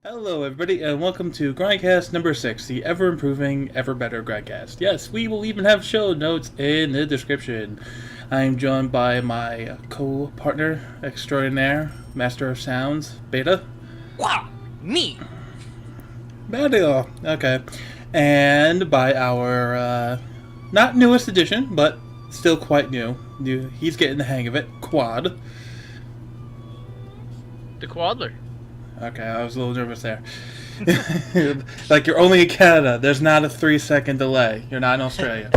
Hello everybody, and welcome to GrindExp number 6, the ever-improving, ever-better GrindExp. Yes, we will even have show notes in the description. I am joined by my co-partner extraordinaire, Master of Sounds, Beta. Wow, me! Beta, okay. And by our, not newest edition, but still quite new. He's getting the hang of it, Quad. The Quadler. Okay, I was a little nervous there. Like, you're only in Canada. There's not a 3-second delay. You're not in Australia.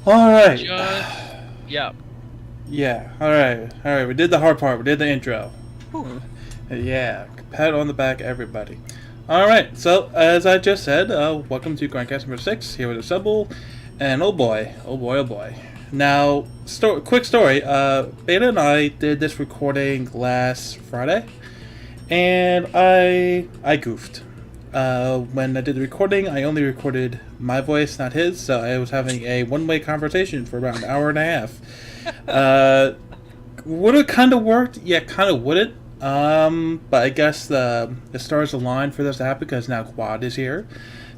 Alright. Yeah. Yeah, alright. We did the hard part. We did the intro. Ooh. Yeah, pat on the back, everybody. Alright, so, as I just said, welcome to GrindExp number 6, here with Assemble. And oh boy. Now, quick story. Beta and I did this recording last Friday. And I goofed. When I did the recording, I only recorded my voice, not his, so I was having a one-way conversation for about an hour and a half. Would have kind of worked? Yeah, kind of wouldn't. But I guess the stars aligned for this to happen because now Quad is here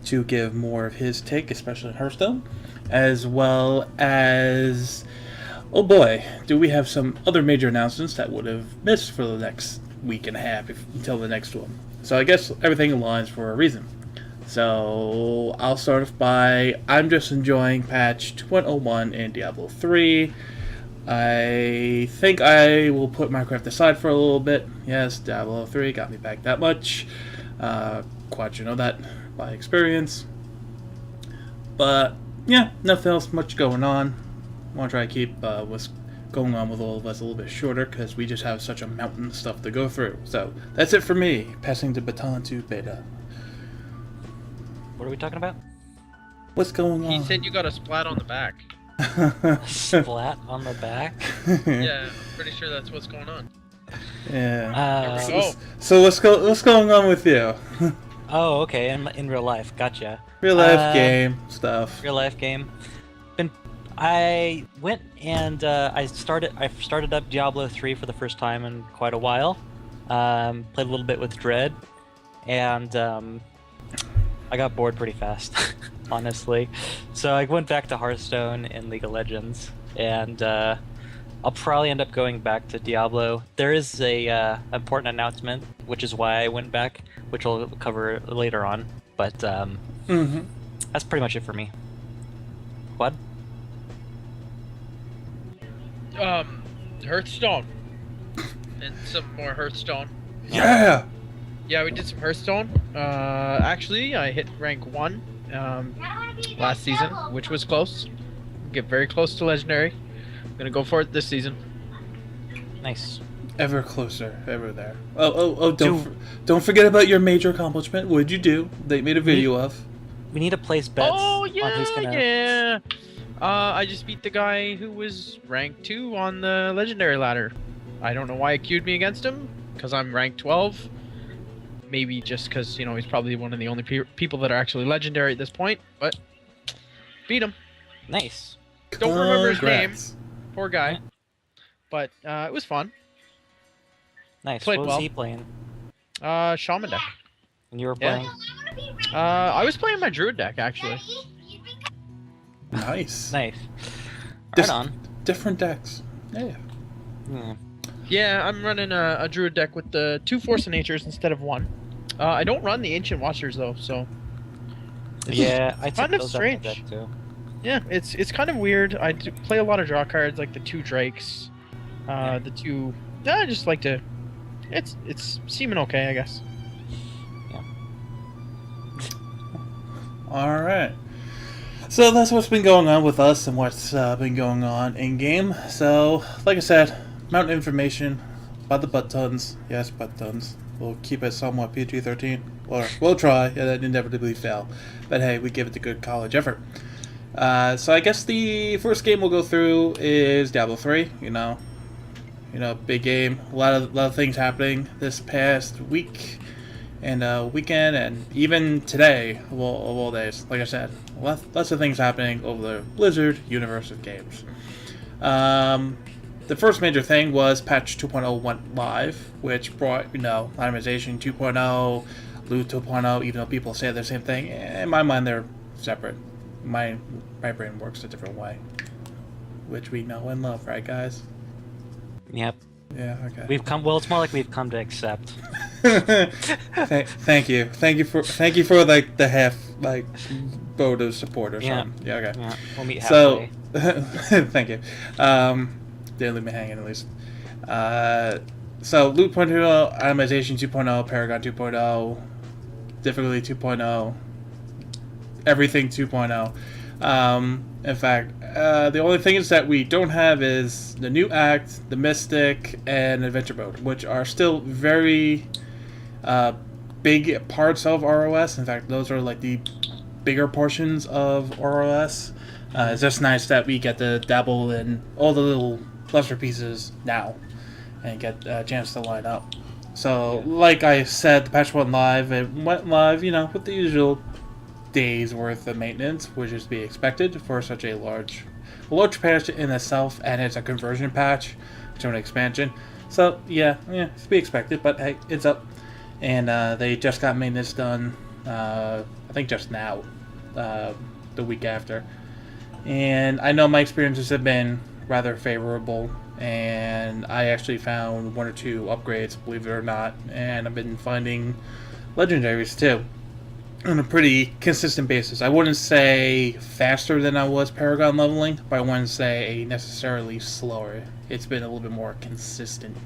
to give more of his take, especially in Hearthstone, as well as, oh boy, do we have some other major announcements that would have missed for the next week and a half until the next one. So I guess everything aligns for a reason. So I'll start off by, I'm just enjoying patch 2.01 in Diablo 3. I think I will put Minecraft aside for a little bit. Yes, Diablo 3 got me back that much. Quite you know that by experience. But yeah, nothing else much going on. I want to try to keep what's going on with all of us a little bit shorter because we just have such a mountain of stuff to go through. So that's it for me. Passing the baton to Beta. What are we talking about? What's going on? He said you got a splat on the back. Splat on the back? Yeah, I'm pretty sure that's what's going on. Yeah. There we go. So what's going on with you? Oh, okay, in real life, gotcha. Real life game stuff. Real life game. I went and I started up Diablo 3 for the first time in quite a while. Played a little bit with Dread, and I got bored pretty fast, honestly. So I went back to Hearthstone and League of Legends, and I'll probably end up going back to Diablo. There is a important announcement, which is why I went back, which we'll cover later on. But that's pretty much it for me. What? Hearthstone. And some more Hearthstone. Yeah! Yeah, we did some Hearthstone. Actually, I hit rank 1 last season, which was close. Get very close to Legendary. I'm gonna go for it this season. Nice. Ever closer, ever there. Oh! Don't forget about your major accomplishment. What'd you do? They made a video of. We need to place bets Oh, on who's gonna... yeah! I just beat the guy who was rank 2 on the Legendary ladder. I don't know why it queued me against him, because I'm rank 12. Maybe just because, you know, he's probably one of the only people that are actually Legendary at this point, but beat him. Nice. Don't remember his name. Congrats. Poor guy. But it was fun. Nice. Played What was well. he playing? Shaman deck. And you were Yeah. playing? I was playing my Druid deck, actually. Nice. Nice. Dis- Right on. Different decks. Yeah. Hmm. Yeah, I'm running a Druid deck with the 2 Force of Natures instead of 1. I don't run the Ancient Watchers, though, so... Yeah, I took kind of those out of my strange. deck too. Yeah, it's kind of weird. I do play a lot of draw cards, like the 2 Drakes, the 2... I just like to... It's seeming okay, I guess. Alright. So that's what's been going on with us and what's been going on in game. So, like I said, mountain information about the butt tons. Yes, butt tons. We'll keep it somewhat PG-13. Or we'll try, and then inevitably fail. But hey, we give it a good college effort. So I guess the first game we'll go through is Diablo 3. You know, big game. A lot of things happening this past week and weekend, and even today of all days. Like I said, lots of things happening over the Blizzard universe of games. the first major thing was patch 2.0 went live, which brought, itemization 2.0, loot 2.0, even though people say they're the same thing. In my mind, they're separate. My brain works a different way, which we know and love, right, guys? Yep. Yeah, okay. We've come. Well, it's more like we've come to accept. Thank you for like the half like vote of support or something. Yeah, okay. Yeah, we'll meet halfway. So, thank you. Didn't leave me hanging at least. So loot 2.0, itemization 2.0, Paragon 2.0, difficulty 2.0, everything 2.0. In fact, the only thing is that we don't have is the new act, the mystic, and adventure mode, which are still very big parts of ROS. In fact, those are like the bigger portions of ROS. It's just nice that we get to dabble in all the little lesser pieces now and get a chance to line up. So, like I said, the patch went live. It went live, with the usual days worth of maintenance, which is to be expected for such a large patch in itself, and it's a conversion patch to an expansion. So yeah, it's to be expected. But hey, it's up, and they just got maintenance done. I think just now, the week after, and I know my experiences have been rather favorable, and I actually found 1 or 2 upgrades, believe it or not, and I've been finding legendaries too on a pretty consistent basis. I wouldn't say faster than I was Paragon leveling, but I wouldn't say necessarily slower. It's been a little bit more consistent.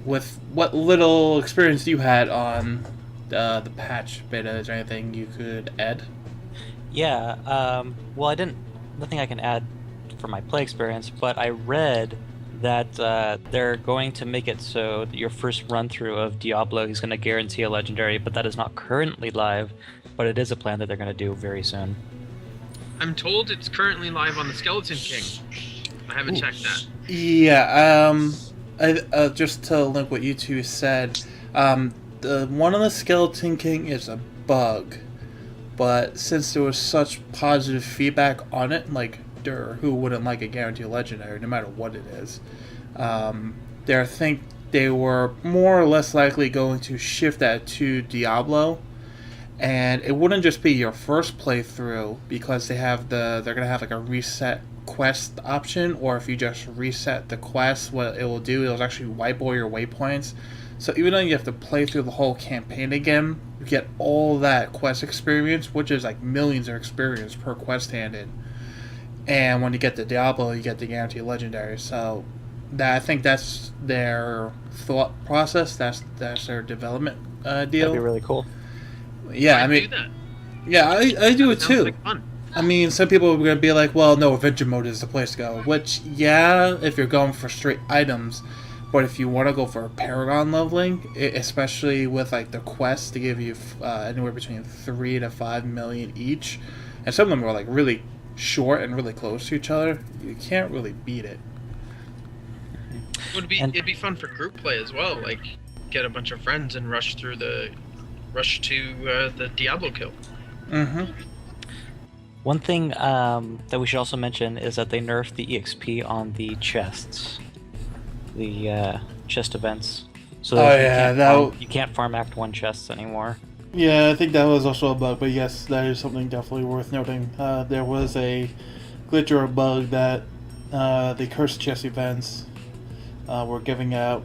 With what little experience you had on the patch beta, is there anything you could add? Yeah, well, nothing I can add from my play experience, but I read that they're going to make it so that your first run-through of Diablo is going to guarantee a legendary, but that is not currently live, but it is a plan that they're going to do very soon. I'm told it's currently live on the Skeleton King. I haven't checked that. Yeah, just to link what you two said, the one on the Skeleton King is a bug, but since there was such positive feedback on it, like, who wouldn't like a guaranteed legendary, no matter what it is, I think they were more or less likely going to shift that to Diablo, and it wouldn't just be your first playthrough, because they're gonna have like a reset quest option, or if you just reset the quest, what it will do, it'll actually wipe all your waypoints. So even though you have to play through the whole campaign again, you get all that quest experience, which is like millions of experience per quest handed. And when you get to Diablo, you get the guaranteed legendary. So I think that's their thought process. That's their development deal. That'd be really cool. Yeah, Do that. Yeah, I do it too. Like fun. I mean, some people are going to be like, well, no, adventure mode is the place to go. Which, yeah, if you're going for straight items. But if you want to go for Paragon leveling, especially with like the quests to give you anywhere between 3 to 5 million each, and some of them are like really short and really close to each other, you can't really beat it. It'd be fun for group play as well. Like, get a bunch of friends and rush to the Diablo kill. Mm-hmm. One thing that we should also mention is that they nerfed the EXP on the chests, the chest events. So you can't farm Act 1 chests anymore. Yeah, I think that was also a bug, but yes, that is something definitely worth noting. There was a glitch or a bug that the cursed chest events were giving out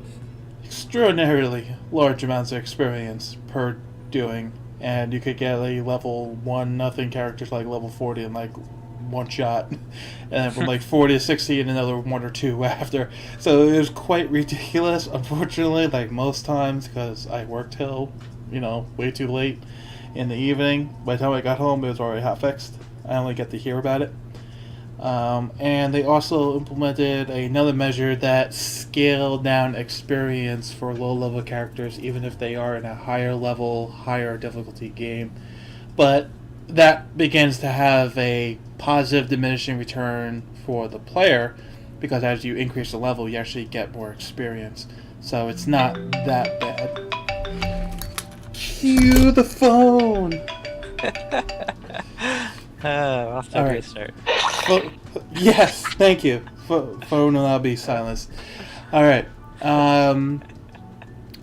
extraordinarily large amounts of experience per doing, and you could get a level 1 nothing characters like level 40 in like one shot, and then from like 40 to 60 in another 1 or 2 after. So it was quite ridiculous, unfortunately, like most times, because I worked till way too late in the evening. By the time I got home, it was already hot fixed. I only get to hear about it. And they also implemented another measure that scaled down experience for low-level characters, even if they are in a higher level, higher difficulty game. But that begins to have a positive diminishing return for the player, because as you increase the level, you actually get more experience. So it's not that bad. Cue the phone! Off to a great start. Yes, thank you. Phone will now be silenced. All right.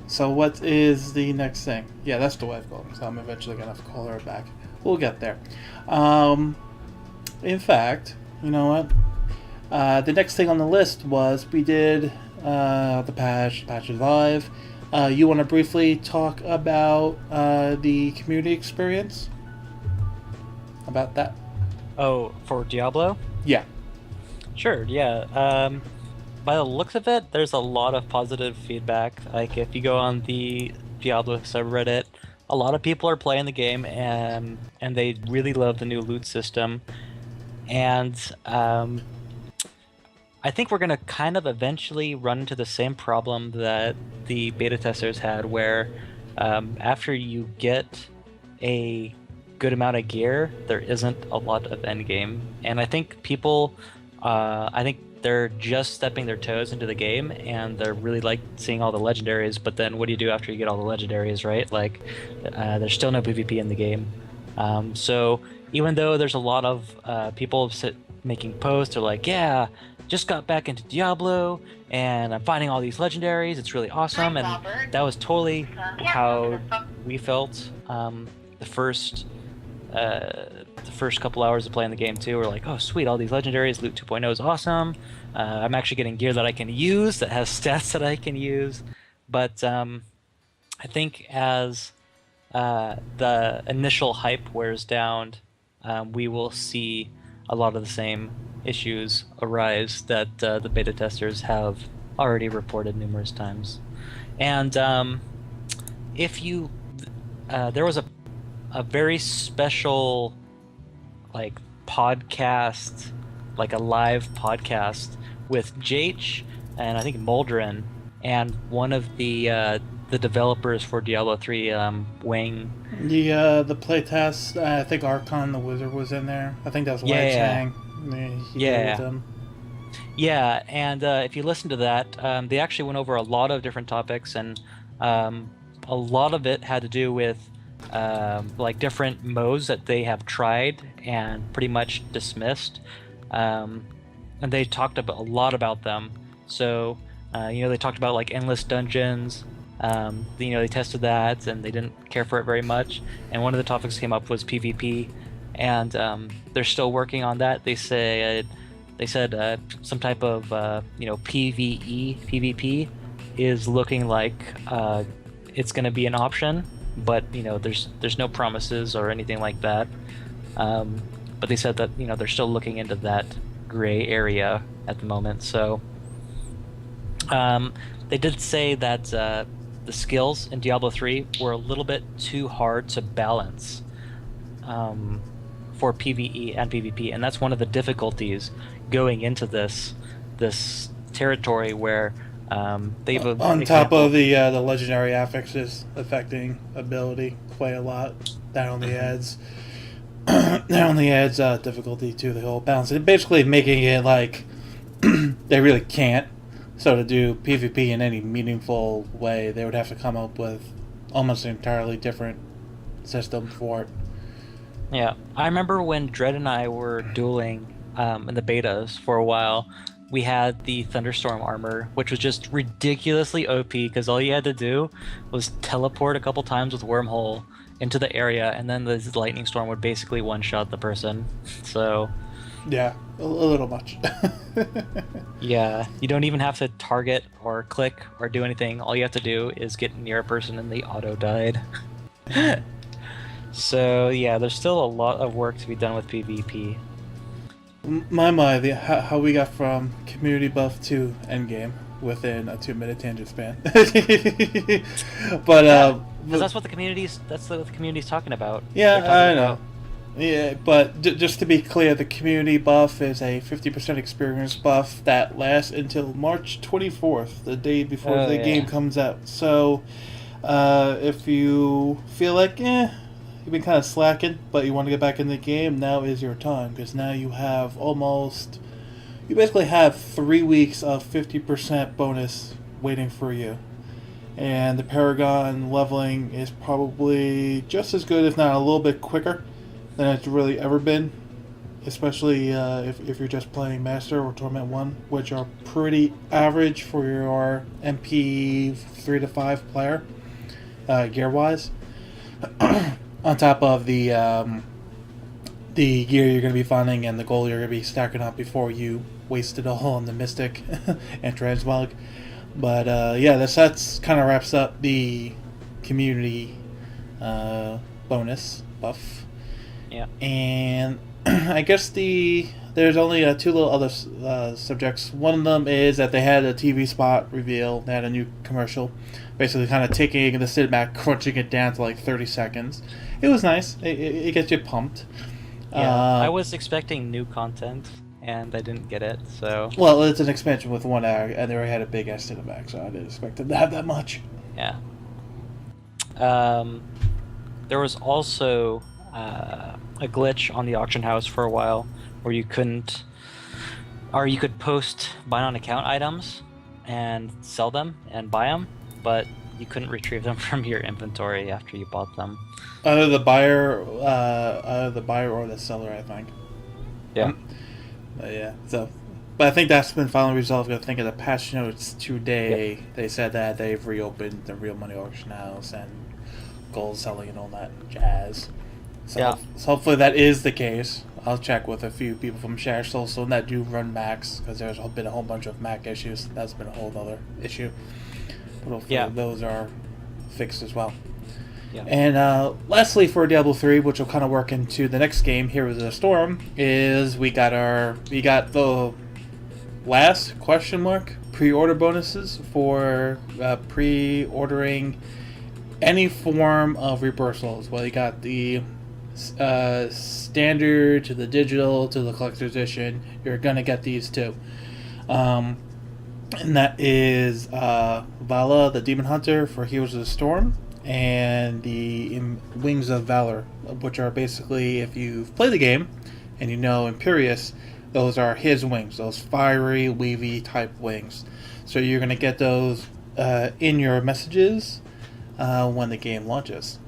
So what is the next thing? Yeah, that's the wife call. So I'm eventually gonna have to call her back. We'll get there. In fact, you know what? The next thing on the list was we did the patches live. You want to briefly talk about the community experience? About that? Oh, for Diablo? Yeah. Sure, yeah. By the looks of it, there's a lot of positive feedback. Like, if you go on the Diablo subreddit, a lot of people are playing the game and they really love the new loot system. And I think we're going to kind of eventually run into the same problem that the beta testers had, where after you get a good amount of gear, there isn't a lot of endgame. And I think people, I think they're just stepping their toes into the game, and they're really like seeing all the legendaries, but then what do you do after you get all the legendaries, right? Like, there's still no PvP in the game. So even though there's a lot of people making posts, they're like, yeah, just got back into Diablo, and I'm finding all these legendaries, it's really awesome, and that was totally how we felt the first couple hours of playing the game too. We're like, oh sweet, all these legendaries, loot 2.0 is awesome. I'm actually getting gear that I can use, that has stats that I can use. But I think as the initial hype wears down, we will see a lot of the same issues arise that the beta testers have already reported numerous times. And if you there was a very special like podcast, like a live podcast with Jach and I think Moldrin and one of the developers for Diablo 3, Wang. The playtest, I think Archon the Wizard was in there. I think that was Wang Chang. Yeah. Yeah, and if you listen to that, they actually went over a lot of different topics, and a lot of it had to do with like different modes that they have tried and pretty much dismissed, and they talked about a lot about them. So they talked about like endless dungeons. They tested that and they didn't care for it very much. And one of the topics came up was PvP, and they're still working on that. They said some type of PvP is looking like it's going to be an option, but there's no promises or anything like that. But they said that they're still looking into that gray area at the moment. So they did say that the skills in Diablo 3 were a little bit too hard to balance for PvE and PvP, and that's one of the difficulties going into this territory where they've on top of the legendary affixes affecting ability quite a lot. That only adds difficulty to the whole balance. It's basically making it like they really can't. So to do PvP in any meaningful way, they would have to come up with almost an entirely different system for it. Yeah, I remember when Dread and I were dueling in the betas for a while. We had the Thunderstorm armor, which was just ridiculously OP because all you had to do was teleport a couple times with Wormhole into the area, and then the Lightning Storm would basically one-shot the person. So yeah, a little much. Yeah, you don't even have to target or click or do anything. All you have to do is get near a person and they auto-died. So yeah, there's still a lot of work to be done with PvP. How we got from community buff to endgame within a 2-minute tangent span. But that's what the community's talking about. Yeah, I know. Yeah, but just to be clear, the community buff is a 50% experience buff that lasts until March 24th, the day before the game comes out. So, if you feel like, you've been kind of slacking, but you want to get back in the game, now is your time, because now you basically have 3 weeks of 50% bonus waiting for you. And the Paragon leveling is probably just as good, if not a little bit quicker than it's really ever been. especially if you're just playing Master or Torment 1, which are pretty average for your MP 3 to 5 player, gear wise. On top of the gear you're going to be finding and the gold you're going to be stacking up before you waste it all on the Mystic and Transmog. But yeah, that's kind of wraps up the community bonus buff. Yeah. And I guess there's only two little other subjects. One of them is that they had a TV spot reveal. They had a new commercial, basically kind of taking the cinematic, crunching it down to like 30 seconds. It was nice. It gets you pumped. Yeah, I was expecting new content, and I didn't get it, so... Well, it's an expansion with 1 hour, and they already had a big-ass cinematic, so I didn't expect them to have that much. Yeah. There was also a glitch on the auction house for a while, where you couldn't... Or you could post buy-on-account items, and sell them, and buy them, but you couldn't retrieve them from your inventory after you bought them. Either the buyer or the seller, I think. Yeah. Yeah. So, but I think that's been finally resolved. I think in the patch notes today, they said that they've reopened the real money auction house and gold selling and all that jazz. So, Yeah. So hopefully that is the case. I'll check with a few people from Shash also that do run Macs, because there's been a whole bunch of Mac issues. That's been a whole other issue. But hopefully those are fixed as well. Yeah. And lastly, for Diablo 3, which will kind of work into the next game, Heroes of the Storm, is we got the last pre-order bonuses for pre-ordering any form of Rebirth Souls. Well, you got the standard to the digital to the collector's edition. You're gonna get these too. And that is Vala, the Demon Hunter for Heroes of the Storm, and the Wings of Valor, which are basically, if you've played the game and you know Imperius, those are his wings, those fiery, wavy type wings. So you're going to get those in your messages when the game launches.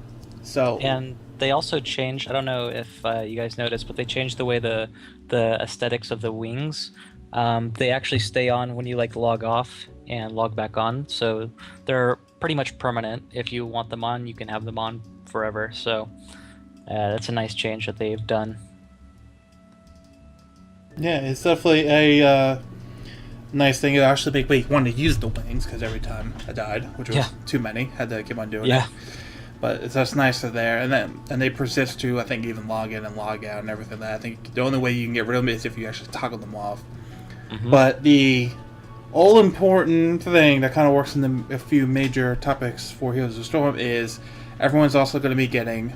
So And they also changed, I don't know if you guys noticed, but they changed the way the aesthetics of the wings. They actually stay on when you log off and log back on, so they're pretty much permanent. If you want them on, you can have them on forever. So that's a nice change that they've done. yeah, it's definitely a nice thing. It actually made me want to use the wings, because every time I died, which was too many, had to keep on doing it. But it's just nice they're there, and they persist to, I think, even log in and log out and everything. That I think the only way you can get rid of them is if you actually toggle them off. Mm-hmm. But the all-important thing that kind of works in a few major topics for Heroes of the Storm is everyone's also going to be getting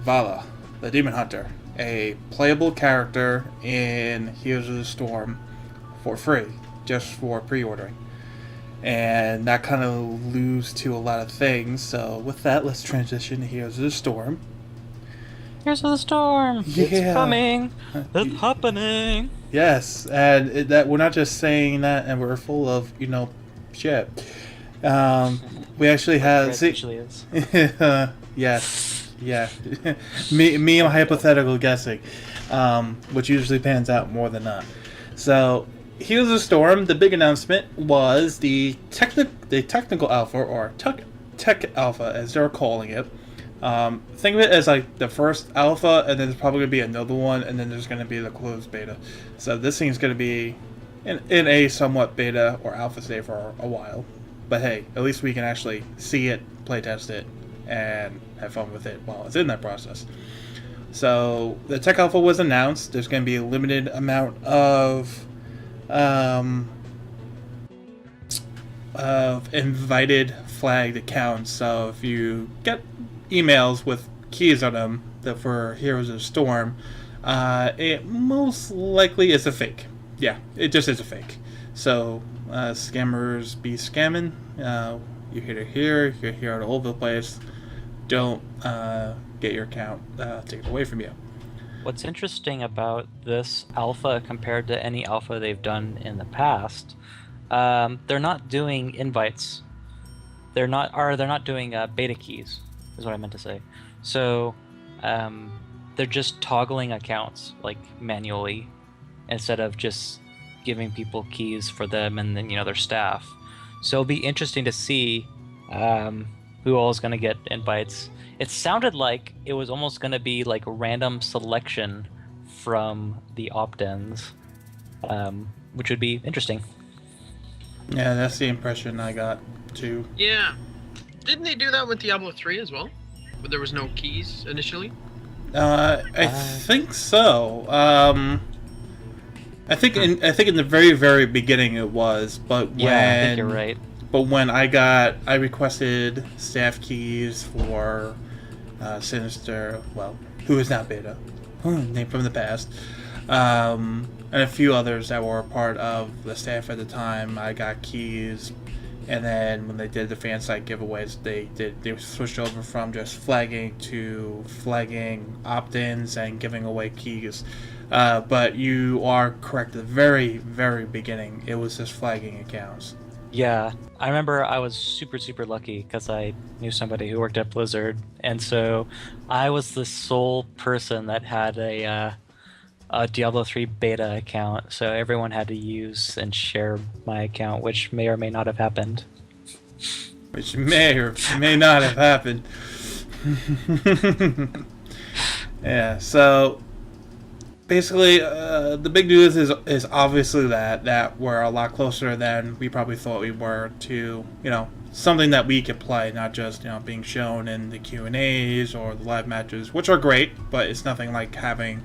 Vala, the Demon Hunter, a playable character in Heroes of the Storm for free, just for pre-ordering. And that kind of alludes to a lot of things. So with that, let's transition to Heroes of the Storm. Heroes of the Storm! Yeah. It's coming! It's happening! Yes, and that we're not just saying that, and we're full of shit. We actually have yes, yeah. me, I'm hypothetical guessing, which usually pans out more than not. So, Heroes of the Storm. The big announcement was the technical alpha, or tech alpha, as they're calling it. Think of it as like the first alpha, and then there's probably going to be another one, and then there's going to be the closed beta. So this thing's going to be in a somewhat beta or alpha state for a while. But hey, at least we can actually see it, playtest it, and have fun with it while it's in that process. So the tech alpha was announced. There's going to be a limited amount of invited flagged accounts. So if you get emails with keys on them that for Heroes of Storm, it most likely is a fake. Yeah, it just is a fake. So scammers be scamming. You hear it here, you hear it all over the place. Don't get your account taken away from you. What's interesting about this alpha compared to any alpha they've done in the past, they're not doing invites. They're not doing beta keys, is what I meant to say. So they're just toggling accounts like manually instead of just giving people keys for them and then their staff. So it'll be interesting to see who all is going to get invites. It sounded like it was almost going to be like a random selection from the opt-ins, which would be interesting. Yeah, that's the impression I got too. Yeah. Didn't they do that with Diablo 3 as well? Where there was no keys initially? I think so. I think in the very, very beginning it was, but when I think you're right. But when I requested staff keys for Sinister, well, who is now Beta, name from the past, and a few others that were a part of the staff at the time, I got keys. And then when they did the fan site giveaways, they switched over from just flagging to flagging opt-ins and giving away keys. But you are correct. At the very, very beginning, it was just flagging accounts. Yeah, I remember I was super, super lucky because I knew somebody who worked at Blizzard, and so I was the sole person that had a Diablo 3 beta account, so everyone had to use and share my account, which may or may not have happened. Which may or may not have happened. Yeah, so basically, the big news is obviously that we're a lot closer than we probably thought we were to, something that we could play, not just, being shown in the Q&As or the live matches, which are great, but it's nothing like having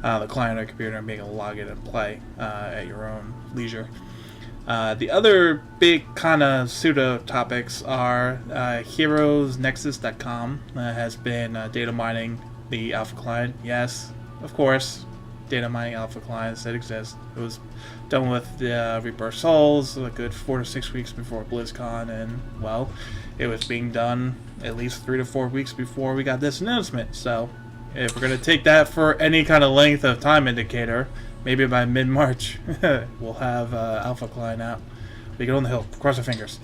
the client or computer and being able to log in and play at your own leisure. The other big kind of pseudo topics are HeroesNexus.com has been data mining the alpha client. Yes, of course, data mining alpha clients that exist. It was done with the Rebirth Souls a good 4 to 6 weeks before BlizzCon, and well, it was being done at least 3 to 4 weeks before we got this announcement. So if we're going to take that for any kind of length of time indicator, maybe by mid-March, we'll have Alpha Client out. We get on the hill. Cross our fingers.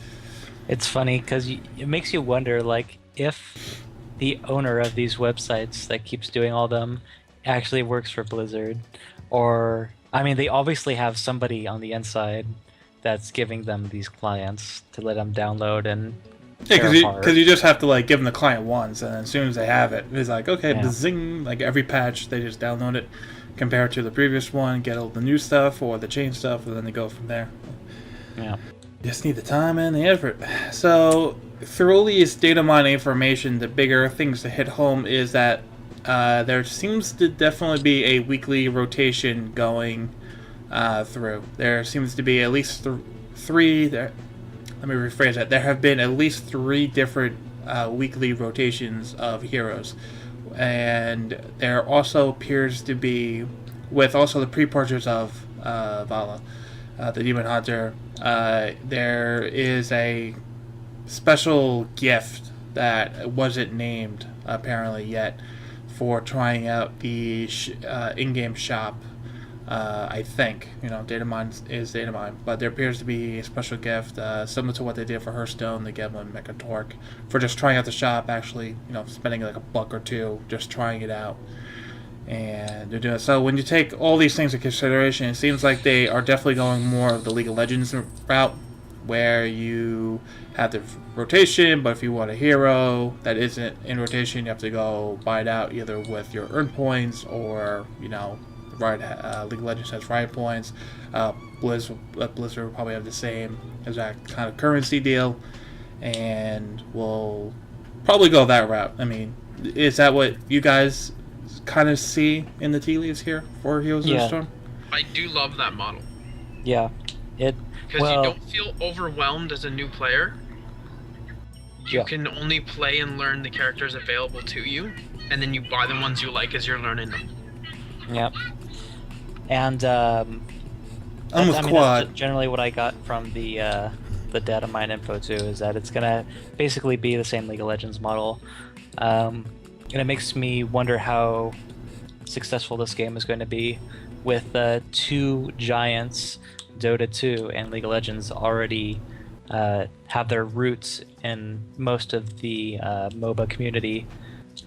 It's funny because it makes you wonder, like, if the owner of these websites that keeps doing all them actually works for Blizzard. Or, I mean, they obviously have somebody on the inside that's giving them these clients to let them download and yeah, because you just have to give them the client once, and as soon as they have it, it's like, okay, Yeah. zing, every patch they just download it, compare it to the previous one, get all the new stuff or the change stuff, and then they go from there. Yeah. Just need the time and the effort. So through all these data mining information, the bigger things to hit home is that there seems to definitely be a weekly rotation going through. There seems to be at least three there. Let me rephrase that. There have been at least 3 different weekly rotations of heroes. And there also appears to be, with also the pre-purchase of Vala, the Demon Hunter, there is a special gift that wasn't named apparently yet for trying out the in-game shop. I think, Datamine is Datamine, but there appears to be a special gift similar to what they did for Hearthstone, the Gemlin Mecha Torque, for just trying out the shop, actually, spending like $1 or $2, just trying it out. And they're doing it. So when you take all these things into consideration, it seems like they are definitely going more of the League of Legends route, where you have the rotation, but if you want a hero that isn't in rotation, you have to go buy it out either with your earn points or, League of Legends has Riot Points. Blizzard will probably have the same exact kind of currency deal, and we'll probably go that route. I mean, is that what you guys kind of see in the tea leaves here for Heroes of the Storm? I do love that model. Yeah. Because you don't feel overwhelmed as a new player. You can only play and learn the characters available to you, and then you buy the ones you like as you're learning them. Yep. And Quad. That's generally what I got from the data mine info too, is that it's gonna basically be the same League of Legends model, and it makes me wonder how successful this game is going to be with 2 giants, Dota 2 and League of Legends, already have their roots in most of the MOBA community.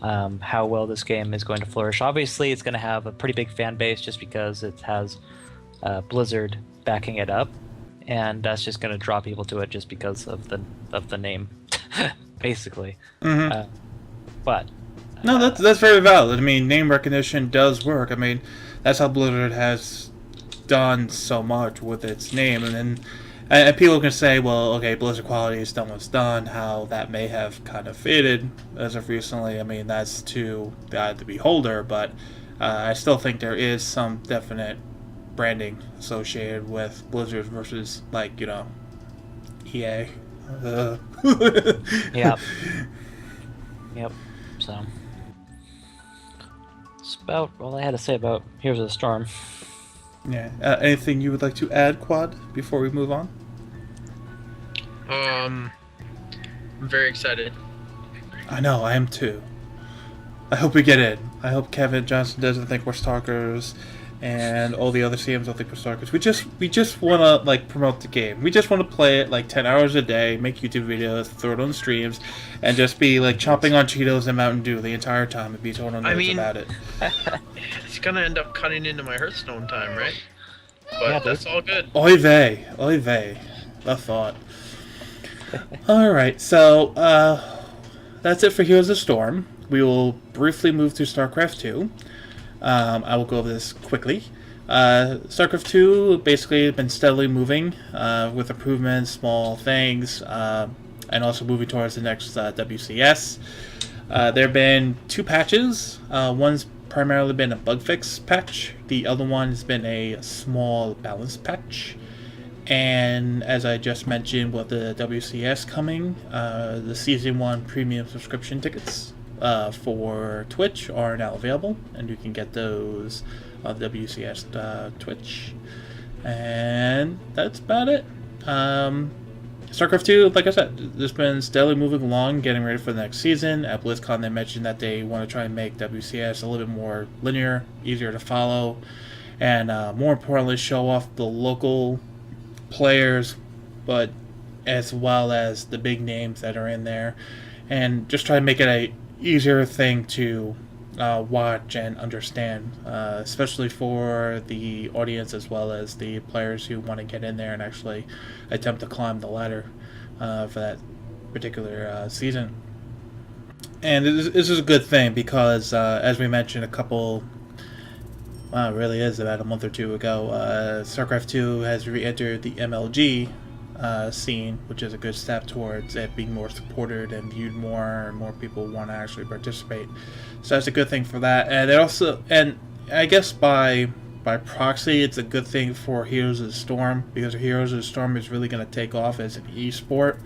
how well this game is going to flourish. Obviously, it's going to have a pretty big fan base just because it has Blizzard backing it up, and that's just going to draw people to it just because of the name, basically. Mm-hmm. But No, that's very valid. I mean, name recognition does work. I mean, that's how Blizzard has done so much with its name, and then and people can say, well, okay, Blizzard quality is done what's done. How that may have kind of faded as of recently. I mean, that's to the eye of the beholder, but I still think there is some definite branding associated with Blizzard versus, like, EA. Yep. Yep. So it's about all I had to say about Heroes of the Storm. Yeah. Anything you would like to add, Quad, before we move on? I'm very excited. I know, I am too. I hope we get in. I hope Kevin Johnson doesn't think we're stalkers, and all the other CMs don't think we're stalkers. We just want to, like, promote the game. We just want to play it like 10 hours a day, make YouTube videos, throw it on streams, and just be like chomping on Cheetos and Mountain Dew the entire time and be total nerds about it. It's gonna end up cutting into my Hearthstone time, right? But Yeah, that's all good. Oy vey, oy vey. The thought. Alright, so that's it for Heroes of Storm. We will briefly move to StarCraft 2. I will go over this quickly. StarCraft 2 basically has been steadily moving with improvements, small things, and also moving towards the next WCS. There have been 2 patches. One's primarily been a bug fix patch. The other one has been a small balance patch. And as I just mentioned, with the WCS coming, the Season 1 premium subscription tickets for Twitch are now available, and you can get those on WCS Twitch. And that's about it. StarCraft 2, like I said, has been steadily moving along, getting ready for the next season. At BlizzCon, they mentioned that they want to try and make WCS a little bit more linear, easier to follow, and more importantly, show off the local players, but as well as the big names that are in there, and just try to make it a easier thing to watch and understand, especially for the audience as well as the players who want to get in there and actually attempt to climb the ladder for that particular season. And this is a good thing because, as we mentioned a couple, well, it really is about a month or two ago, StarCraft 2 has re-entered the MLG scene, which is a good step towards it being more supported and viewed more, and more people want to actually participate. So that's a good thing for that. And it also, and I guess by proxy, it's a good thing for Heroes of the Storm, because Heroes of the Storm is really going to take off as an esport.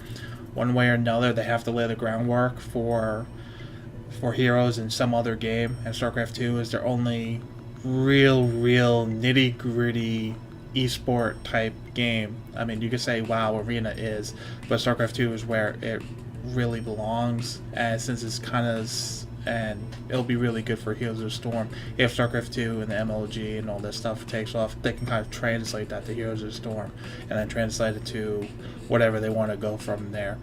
One way or another, they have to lay the groundwork for Heroes in some other game, and StarCraft 2 is their only real nitty-gritty esport type game. I mean, you could say WoW Arena is, but StarCraft 2 is where it really belongs, and since it's kind of, and it'll be really good for Heroes of the Storm if StarCraft 2 and the MLG and all this stuff takes off. They can kind of translate that to Heroes of the Storm and then translate it to whatever they want to go from there.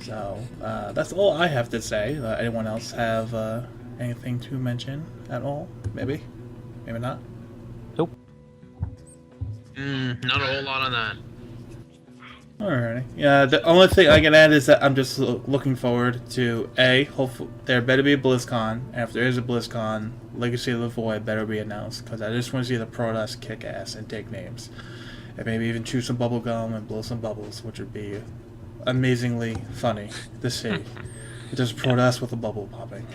So that's all I have to say. Anyone else have anything to mention at all? Maybe not. Nope. Not a whole lot on that. Alrighty. Yeah, the only thing I can add is that I'm just looking forward to hopefully there better be a BlizzCon, and if there is a BlizzCon, Legacy of the Void better be announced, because I just want to see the Protoss kick ass and take names, and maybe even chew some bubble gum and blow some bubbles, which would be amazingly funny to see. Just Protoss with a bubble popping.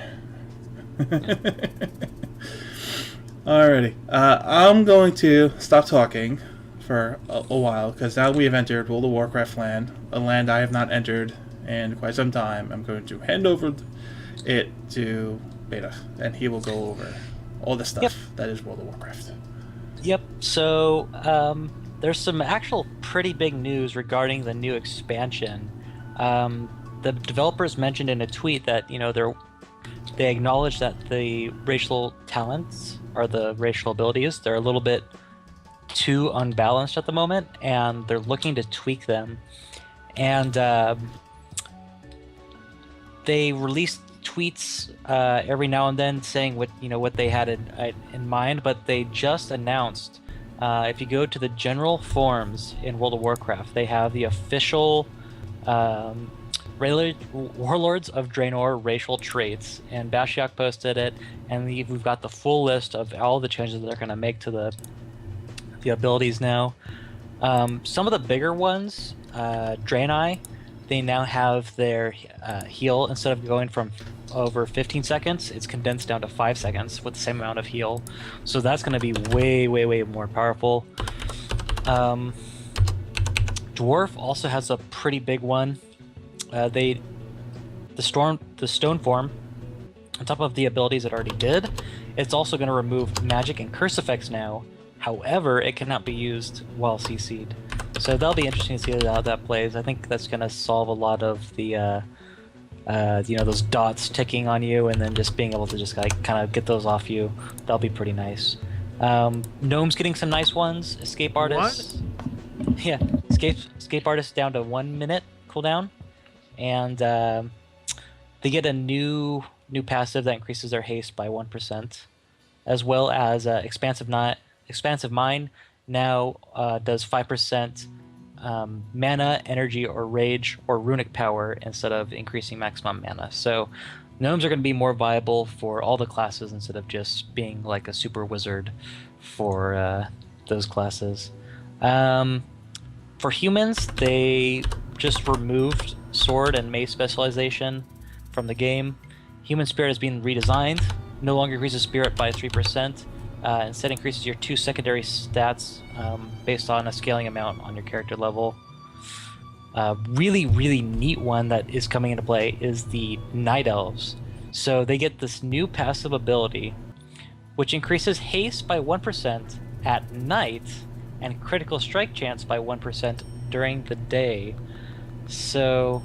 Alrighty, I'm going to stop talking for a while, because now we have entered World of Warcraft land, a land I have not entered in quite some time. I'm going to hand over it to Beta, and he will go over all the stuff that is World of Warcraft. Yep. So there's some actual pretty big news regarding the new expansion. The developers mentioned in a tweet that they acknowledge that the racial talents or the racial abilities, they're a little bit too unbalanced at the moment, and they're looking to tweak them. And they released tweets every now and then saying what they had in mind, but they just announced. If you go to the general forums in World of Warcraft, they have the official Warlords of Draenor racial traits, and Bashiok posted it, and we've got the full list of all the changes that they're going to make to the abilities now. Some of the bigger ones, Draenei, they now have their heal, instead of going from over 15 seconds, it's condensed down to 5 seconds with the same amount of heal. So that's going to be way, way, way more powerful. Dwarf also has a pretty big one. The stone form, on top of the abilities it already did, it's also going to remove magic and curse effects now. However, it cannot be used while CC'd. So that'll be interesting to see how that plays. I think that's going to solve a lot of the those dots ticking on you, and then just being able to just like kind of get those off you. That'll be pretty nice. Gnome's getting some nice ones. Escape Artists. What? Yeah, escape Artists down to 1 minute cooldown, and they get a new passive that increases their haste by 1%, as well as Expansive Mind now does 5% mana, energy, or rage, or runic power instead of increasing maximum mana. So gnomes are going to be more viable for all the classes instead of just being like a super wizard for those classes. For humans, they just removed sword and mace specialization from the game. Human spirit has been redesigned. No longer increases spirit by 3%. Instead increases your 2 secondary stats based on a scaling amount on your character level. Really, really neat one that is coming into play is the Night Elves. So they get this new passive ability, which increases haste by 1% at night and critical strike chance by 1% during the day. So,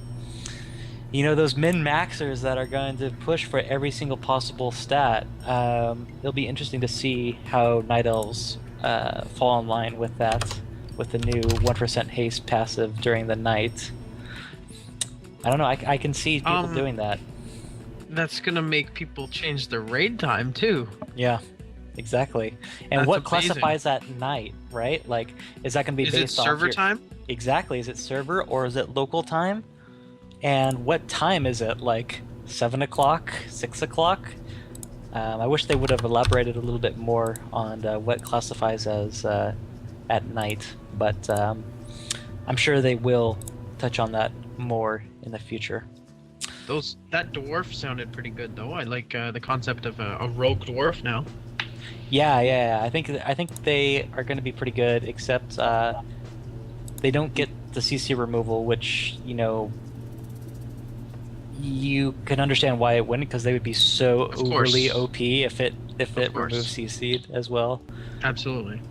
those min-maxers that are going to push for every single possible stat, it'll be interesting to see how Night Elves fall in line with that, with the new 1% haste passive during the night. I don't know, I can see people doing that. That's gonna make people change their raid time too. Yeah, exactly. And That's what amazing. classifies at night, right? Like, is that going to be Is it based off server your... time? Exactly. Is it server or is it local time? And what time is it? Like 7 o'clock, 6 o'clock? I wish they would have elaborated a little bit more on what classifies as at night, but I'm sure they will touch on that more in the future. That dwarf sounded pretty good though. I like the concept of a rogue dwarf now. Yeah. I think they are going to be pretty good, except they don't get the CC removal, which you can understand why it wouldn't, because they would be so overly OP if it removes CC as well. Absolutely.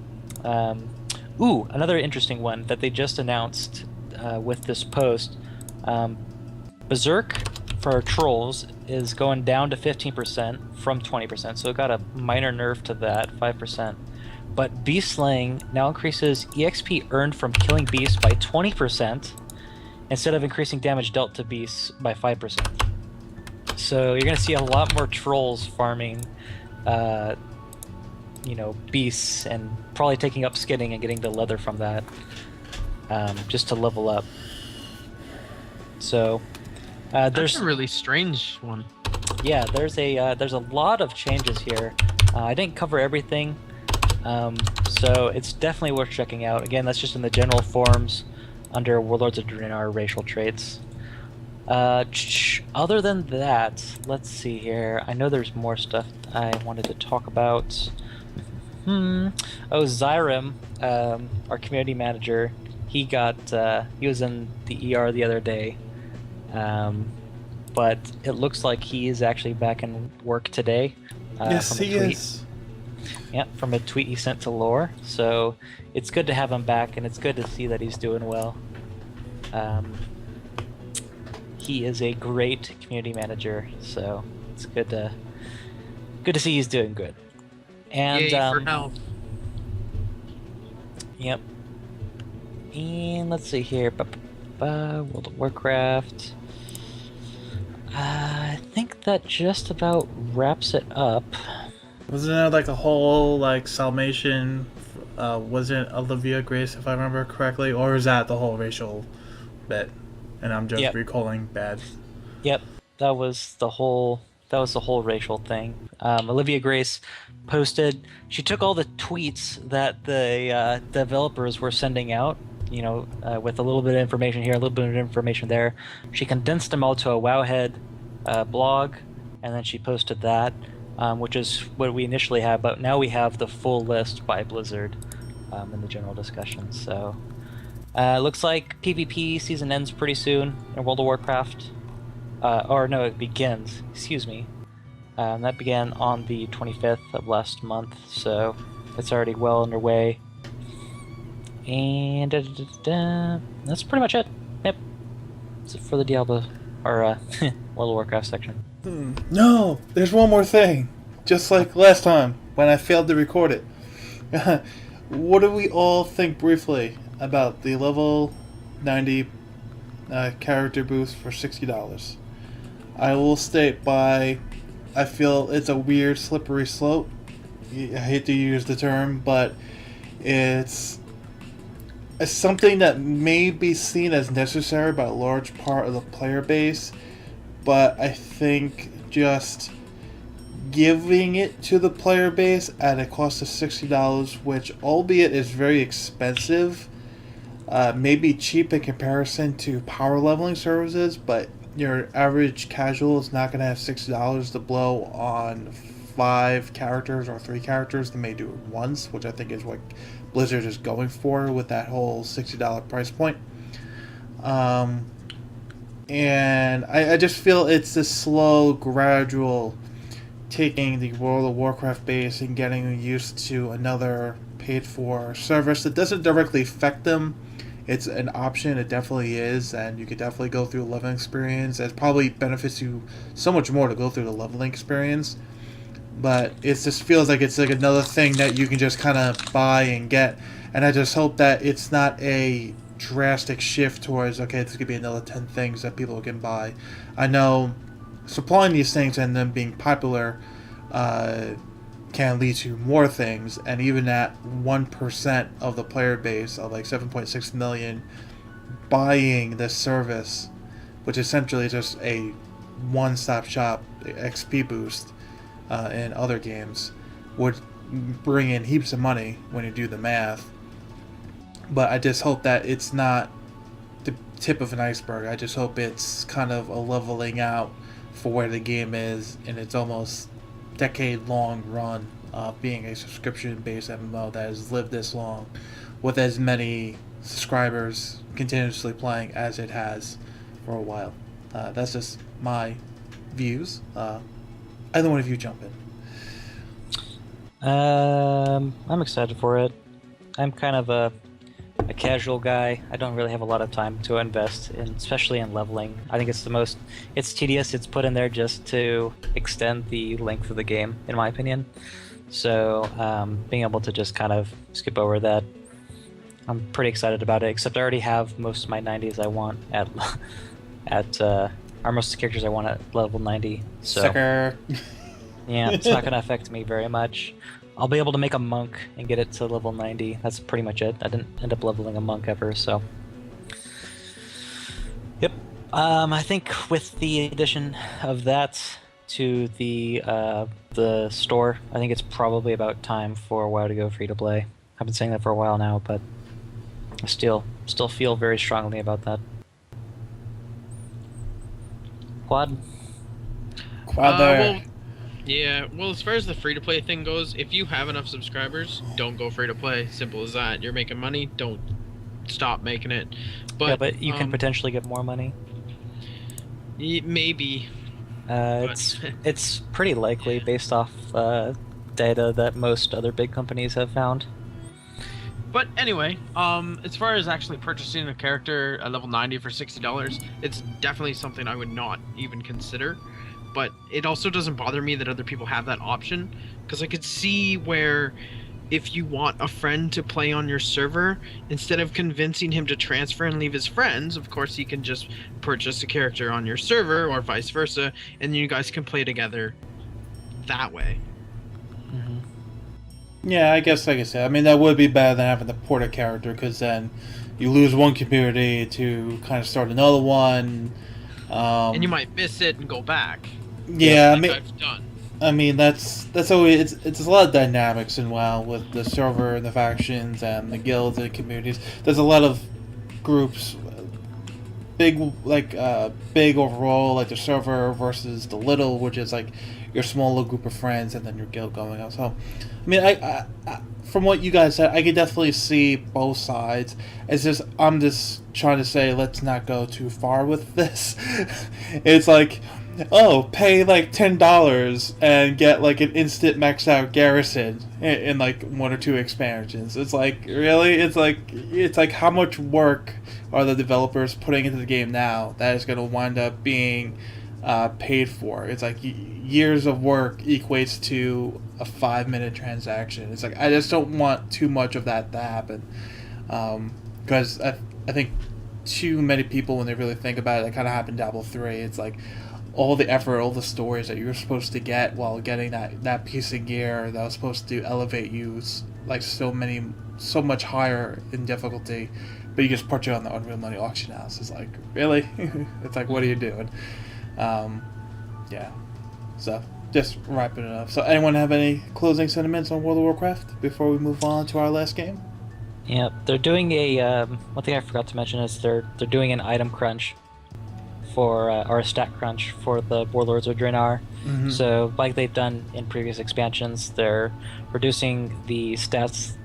Another interesting one that they just announced with this post. Berserk for trolls is going down to 15% from 20%, so it got a minor nerf to that, 5%. But Beast Slaying now increases EXP earned from killing beasts by 20%, instead of increasing damage dealt to beasts by 5%. So you're going to see a lot more trolls farming, beasts, and probably taking up skinning and getting the leather from that, just to level up. So there's a really strange one. Yeah, there's a lot of changes here. I didn't cover everything, so it's definitely worth checking out. Again, that's just in the general forums under Warlords of Draenor racial traits. Other than that, let's see here. I know there's more stuff I wanted to talk about. Zyrim, our community manager, he was in the ER the other day. But it looks like he is actually back in work today. Yes, he is. Yeah, from a tweet he sent to Lore. So it's good to have him back, and it's good to see that he's doing well. He is a great community manager, so it's good to see he's doing good. And Yay for health. Yep. And let's see here. World of Warcraft. I think that just about wraps it up. Wasn't there like a whole like Salmation? Wasn't Olivia Grace, if I remember correctly, or is that the whole racial bit? And I'm just Yep. recalling bad. Yep, that was the whole racial thing. Olivia Grace posted. She took all the tweets that the developers were sending out. With a little bit of information here, a little bit of information there. She condensed them all to a Wowhead blog, and then she posted that, which is what we initially had. But now we have the full list by Blizzard in the general discussion. So looks like PvP season ends pretty soon in World of Warcraft. Or no, it begins. Excuse me. That began on the 25th of last month, so it's already well underway. And that's pretty much it. Yep. That's it for the Diablo or World of Warcraft section. No, there's one more thing. Just like last time when I failed to record it. What do we all think briefly about the level 90 character boost for $60? I will state I feel it's a weird slippery slope. I hate to use the term, but it's something that may be seen as necessary by a large part of the player base, but I think just giving it to the player base at a cost of $60, which albeit is very expensive, may be cheap in comparison to power leveling services, but your average casual is not going to have $60 to blow on 5 characters or 3 characters. They may do it once, which I think is what Blizzard is going for with that whole $60 price point. And I just feel it's a slow, gradual taking the World of Warcraft base and getting used to another paid-for service that doesn't directly affect them. It's an option, it definitely is, and you could definitely go through a leveling experience. It probably benefits you so much more to go through the leveling experience. But it just feels like it's like another thing that you can just kind of buy and get. And I just hope that it's not a drastic shift towards, okay, this could be another 10 things that people can buy. I know supplying these things and them being popular can lead to more things, and even at 1% of the player base of like 7.6 million buying this service, which essentially is just a one-stop shop XP boost in other games, would bring in heaps of money when you do the math. But I just hope that it's not the tip of an iceberg. I just hope it's kind of a leveling out for where the game is in its almost decade-long run of being a subscription-based MMO that has lived this long with as many subscribers continuously playing as it has for a while. That's just my views. Either one of you jump in. I'm excited for it. I'm kind of a casual guy. I don't really have a lot of time to invest in, especially in leveling. I think it's tedious. It's put in there just to extend the length of the game, in my opinion. So being able to just kind of skip over that, I'm pretty excited about it. Except I already have most of my 90s I want at or most of the characters I want at level 90. So Sucker. yeah, it's not going to affect me very much. I'll be able to make a monk and get it to level 90. That's pretty much it. I didn't end up leveling a monk ever, so. Yep. I think with the addition of that to the store, I think it's probably about time for WoW to go free to play. I've been saying that for a while now, but I still feel very strongly about that. Quad? There. Yeah, well, as far as the free-to-play thing goes, if you have enough subscribers, don't go free-to-play. Simple as that. You're making money, don't stop making it. Yeah, but you can potentially get more money. Maybe. It's pretty likely based off data that most other big companies have found. But anyway, as far as actually purchasing a character at level 90 for $60, it's definitely something I would not even consider. But it also doesn't bother me that other people have that option, because I could see where if you want a friend to play on your server, instead of convincing him to transfer and leave his friends, of course he can just purchase a character on your server or vice versa, and you guys can play together that way. Yeah, I guess like I said, I mean that would be better than having to port a character because then you lose one community to kind of start another one. And you might miss it and go back. Yeah, like I've done. I mean that's always it's a lot of dynamics in WoW with the server and the factions and the guilds and communities. There's a lot of groups, big overall like the server versus the little, which is like your small little group of friends and then your guild going out. So, I mean, I from what you guys said, I could definitely see both sides. It's just I'm just trying to say let's not go too far with this. It's like, oh, pay like $10 and get like an instant maxed out garrison in like one or two expansions. It's like really, it's like how much work are the developers putting into the game now that is going to wind up being paid for? It's like years of work equates to a 5-minute transaction. It's like I just don't want too much of that to happen, because I think too many people when they really think about it, that kind of happened in Diablo 3. It's like all the effort, all the stories that you were supposed to get while getting that piece of gear that was supposed to elevate you like so much higher in difficulty, but you just put you on the Unreal Money auction house. It's like, really? It's like, what are you doing? Yeah. So, just wrapping it up. So, anyone have any closing sentiments on World of Warcraft before we move on to our last game? Yeah, they're doing a one thing I forgot to mention is they're doing an item crunch for or a stat crunch for the Warlords of Draenor. Mm-hmm. So, like they've done in previous expansions, they're reducing the stats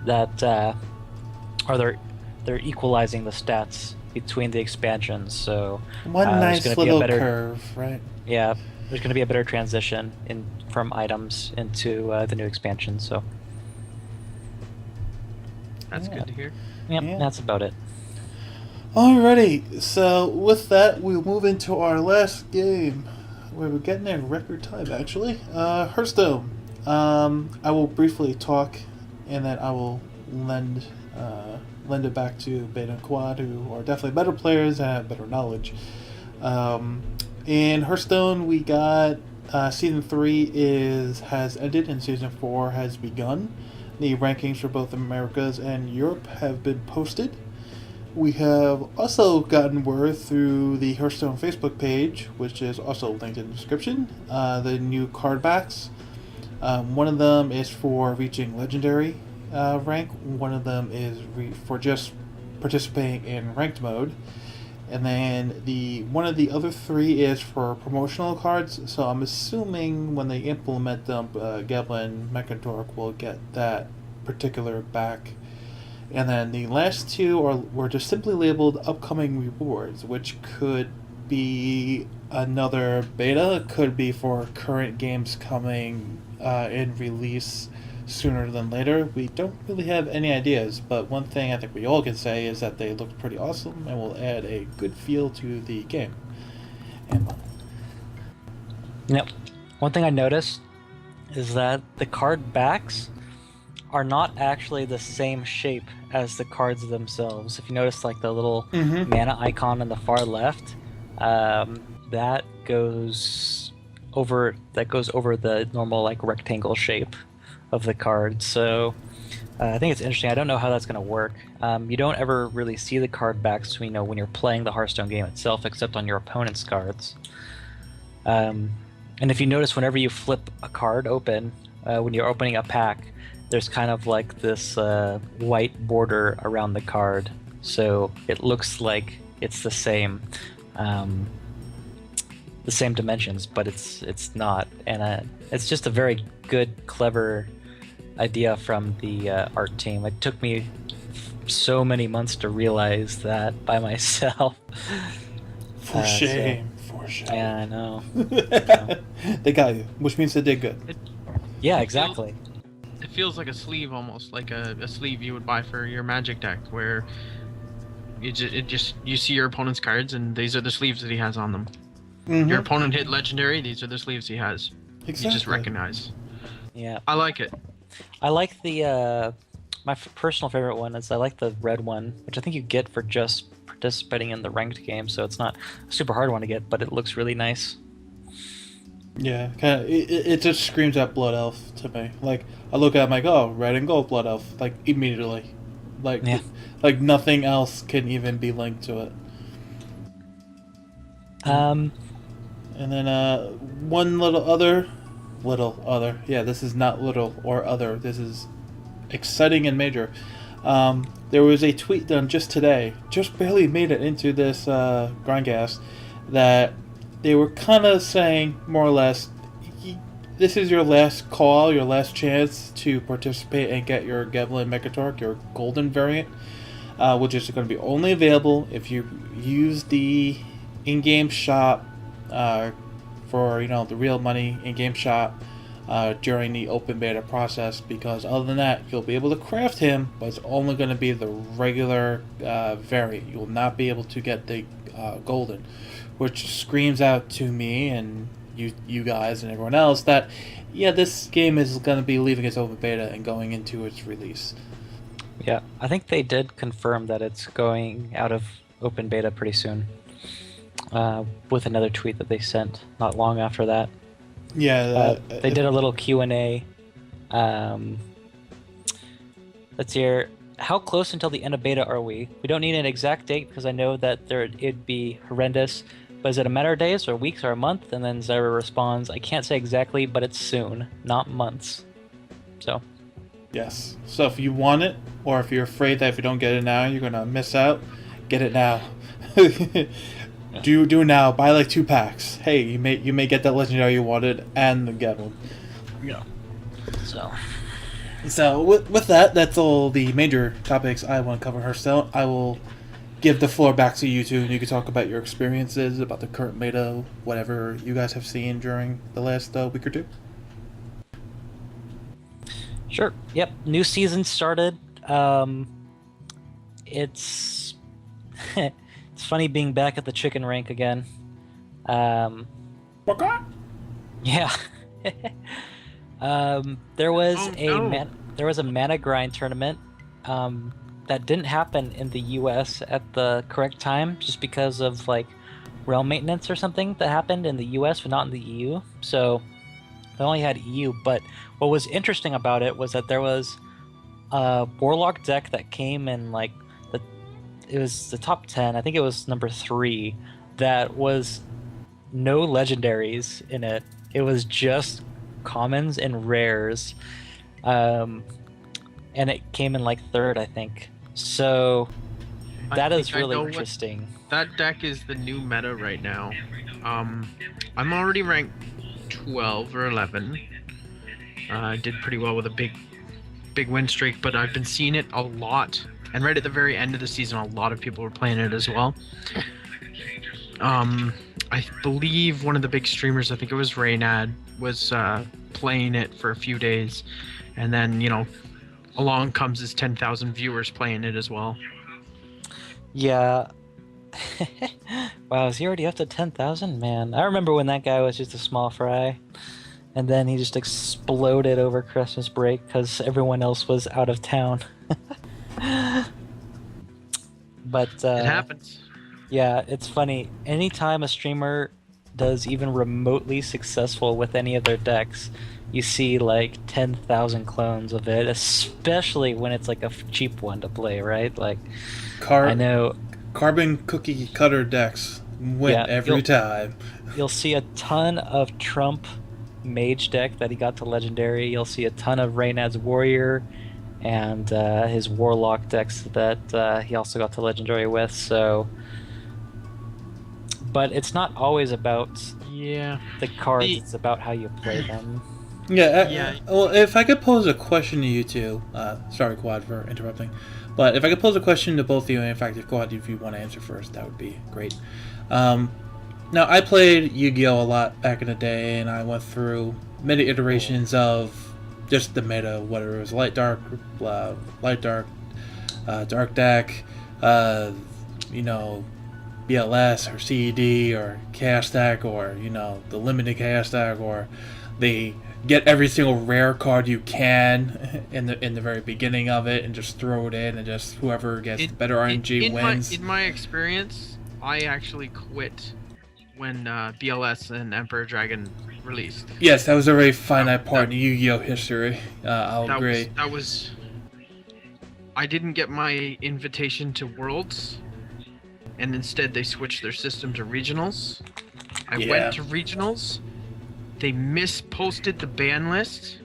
that or they're equalizing the stats between the expansions. So one nice there's little be a better, curve, right? Yeah, there's going to be a better transition from items into the new expansion. So That's good to hear. Yep, Yeah. that's about it. Alrighty, so with that, we'll move into our last game, where we're getting in record time, actually. Hearthstone. I will briefly talk, and then I will lend it back to Beta and Quad, who are definitely better players and have better knowledge. In Hearthstone, we got Season 3 has ended, and Season 4 has begun. The rankings for both Americas and Europe have been posted. We have also gotten word through the Hearthstone Facebook page, which is also linked in the description, the new card backs. One of them is for reaching Legendary rank. One of them is for just participating in Ranked mode. And then one of the other three is for promotional cards. So I'm assuming when they implement them, Gablin Mechadork will get that particular back. And then the last two were just simply labeled upcoming rewards, which could be another beta, could be for current games coming in release sooner than later. We don't really have any ideas, but one thing I think we all can say is that they look pretty awesome and will add a good feel to the game. And Yep. One thing I noticed is that the card backs are not actually the same shape as the cards themselves. If you notice, like the little mana icon on the far left, that goes over the normal like rectangle shape of the card. So I think it's interesting. I don't know how that's going to work. You don't ever really see the card backs, when you're playing the Hearthstone game itself, except on your opponent's cards. And if you notice, whenever you flip a card open, when you're opening a pack, there's kind of like this white border around the card, so it looks like it's the same dimensions, but it's not. And it's just a very good, clever idea from the art team. It took me so many months to realize that by myself. for shame. Yeah, I know. They got you, which means they did good. Yeah, exactly. It feels like a sleeve, almost like a sleeve you would buy for your Magic deck, where you see your opponent's cards, and these are the sleeves that he has on them. Your opponent hit Legendary, these are the sleeves he has. Exactly. You just recognize. Yeah. I like it. I like the personal favorite one is I like the red one, which I think you get for just participating in the ranked game. So it's not a super hard one to get, but it looks really nice. Yeah, kind of. It just screams out Blood Elf to me. Like I look at it, I'm like, oh, red and gold Blood Elf, like immediately, like Yeah. like nothing else can even be linked to it. Um, And then one little other. Yeah, this is not little or other. This is exciting and major. There was a tweet done just today, just barely made it into this Grindcast, that they were kind of saying, more or less, this is your last call, your last chance to participate and get your Gebelin Megatorque, your golden variant, which is going to be only available if you use the in-game shop for the real money in-game shop during the open beta process, because other than that you'll be able to craft him, but it's only going to be the regular variant. You will not be able to get the golden, which screams out to me and you guys and everyone else that this game is going to be leaving its open beta and going into its release. yeah, I think they did confirm that it's going out of open beta pretty soon. With another tweet that they sent not long after that. They did a little Q&A. Let's hear, how close until the end of beta are we? We don't need an exact date because I know that it'd be horrendous, but is it a matter of days or weeks or a month? And then Zyra responds, I can't say exactly, but it's soon, not months. So. Yes. So if you want it, or if you're afraid that if you don't get it now, you're going to miss out, get it now. Do it now. Buy like 2 packs. Hey, you may get that legendary you wanted and the Gebelin. Yeah. So with that, that's all the major topics I want to cover. Hearthstone. I will give the floor back to you two, and you can talk about your experiences, about the current meta, whatever you guys have seen during the last week or two. Sure. Yep. New season started. It's it's funny being back at the chicken rank again. Okay. Yeah. There was a mana grind tournament that didn't happen in the US at the correct time, just because of like realm maintenance or something that happened in the US but not in the EU. So I only had EU, but what was interesting about it was that there was a Warlock deck that came in like it was the top 10. I think it was number 3. That was no legendaries in it. It was just commons and rares, and it came in like 3rd, I think. So that is really interesting. That deck is the new meta right now. I'm already ranked 12 or 11. I did pretty well with a big win streak, but I've been seeing it a lot. And right at the very end of the season, a lot of people were playing it as well. I believe one of the big streamers, I think it was Raynad, was playing it for a few days. And then, along comes his 10,000 viewers playing it as well. Yeah. Wow, is he already up to 10,000? Man, I remember when that guy was just a small fry. And then he just exploded over Christmas break because everyone else was out of town. But it happens. Yeah, it's funny. Anytime a streamer does even remotely successful with any of their decks, you see like 10,000 clones of it, especially when it's like a cheap one to play, right? Like, I know carbon cookie cutter decks win every time. You'll see a ton of Trump mage deck that he got to legendary. You'll see a ton of Raynad's warrior and his warlock decks that he also got to legendary with. So, but it's not always about the cards. It's about how you play them. Well, if I could pose a question to you two, sorry Quad for interrupting, but if I could pose a question to both of you, and in fact, if Quad, if you want to answer first, that would be great. Now, I played Yu-Gi-Oh! A lot back in the day, and I went through many iterations of just the meta, whether it was light dark, dark deck, BLS or CED or chaos deck, or the limited chaos deck, or the get every single rare card you can in the very beginning of it and just throw it in, and just whoever gets the better RNG wins. In my experience, I actually quit when BLS and Emperor Dragon released. Yes, that was a very finite part in Yu-Gi-Oh history. I'll agree. I didn't get my invitation to Worlds, and instead they switched their system to regionals. I went to regionals. They misposted the ban list.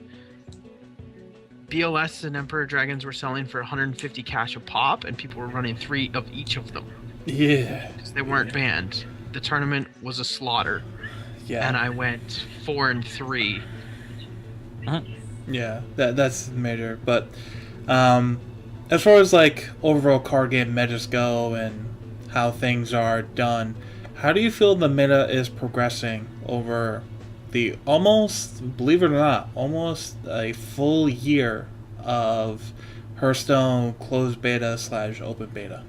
BLS and Emperor Dragons were selling for 150 cash a pop, and people were running 3 of each of them. Yeah. Because they weren't banned. The tournament was a slaughter. Yeah. And I went 4-3. Yeah, that's major. But as far as like overall card game metas go and how things are done, how do you feel the meta is progressing over the almost, believe it or not, almost a full year of Hearthstone closed beta / open beta?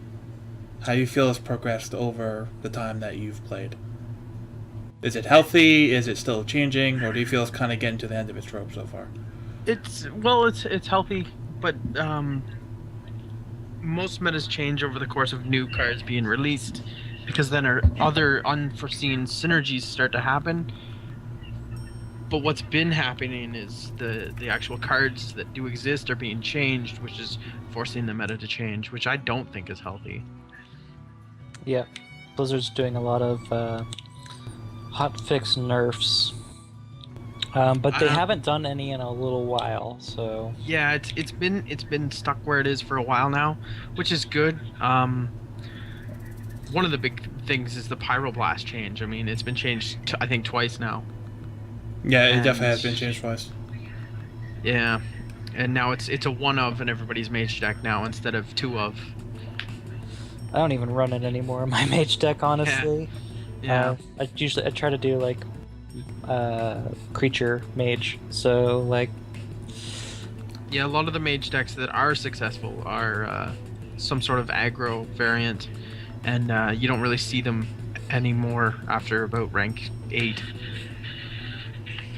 How do you feel it's progressed over the time that you've played? Is it healthy? Is it still changing? Or do you feel it's kind of getting to the end of its rope so far? It's healthy, but most metas change over the course of new cards being released, because then other unforeseen synergies start to happen. But what's been happening is the actual cards that do exist are being changed, which is forcing the meta to change, which I don't think is healthy. Yeah, Blizzard's doing a lot of hotfix nerfs, but they haven't done any in a little while. So yeah, it's been stuck where it is for a while now, which is good. One of the big things is the Pyroblast change. I mean, it's been changed I think twice now. Yeah, it definitely has been changed twice. Yeah, and now it's a 1 of in everybody's mage deck now instead of 2 of. I don't even run it anymore in my mage deck, honestly. Yeah. I try to do like creature mage. So like. Yeah, a lot of the mage decks that are successful are some sort of aggro variant, and you don't really see them anymore after about rank 8.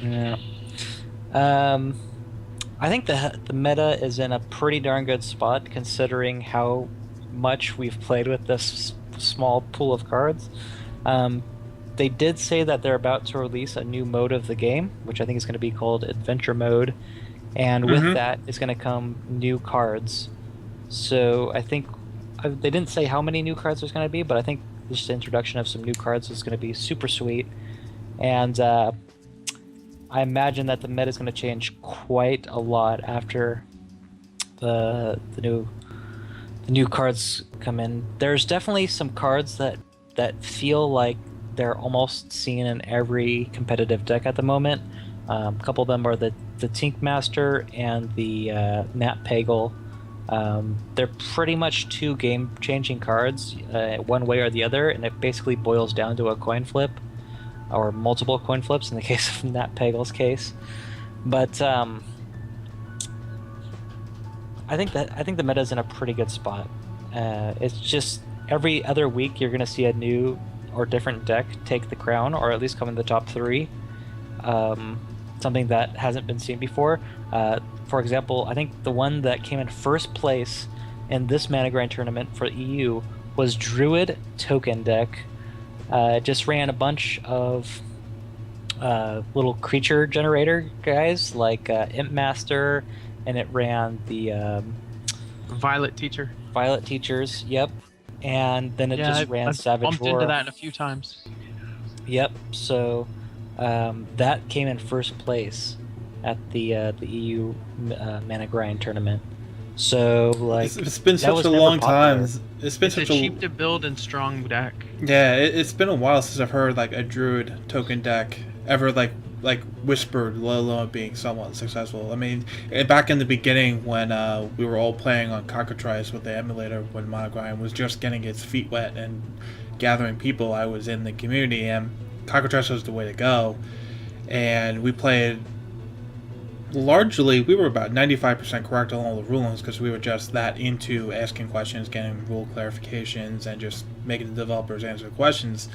Yeah. I think the meta is in a pretty darn good spot considering how much we've played with this small pool of cards. They did say that they're about to release a new mode of the game, which I think is going to be called Adventure Mode, and with that is going to come new cards. So I think they didn't say how many new cards there's going to be, but I think just the introduction of some new cards is going to be super sweet, and I imagine that the meta is going to change quite a lot after the new cards come in. There's definitely some cards that feel like they're almost seen in every competitive deck at the moment. A couple of them are the Tink Master and the Nat Pagel. They're pretty much 2 game-changing cards, one way or the other, and it basically boils down to a coin flip, or multiple coin flips in the case of Nat Pagel's case. But I think the meta is in a pretty good spot. It's just every other week you're going to see a new or different deck take the crown, or at least come in the top 3. Something that hasn't been seen before. For example, I think the one that came in first place in this Mana Grind tournament for EU was Druid Token deck. It just ran a bunch of little creature generator guys like Imp Master, and it ran the Violet Teachers, yep. And then it just ran I've Savage bumped Roar. into that a few times. Yep. So that came in first place at the EU Mana Grind tournament. So like it's been such a long time. It's been such a cheap to build and strong deck. Yeah, it's been a while since I've heard like a Druid token deck ever like whispered, let alone being somewhat successful. I mean, back in the beginning when we were all playing on Cockatrice with the emulator, when Mana Grind was just getting its feet wet and gathering people, I was in the community, and Cockatrice was the way to go. And we played largely, we were about 95% correct on all the rulings because we were just that into asking questions, getting rule clarifications, and just making the developers answer questions.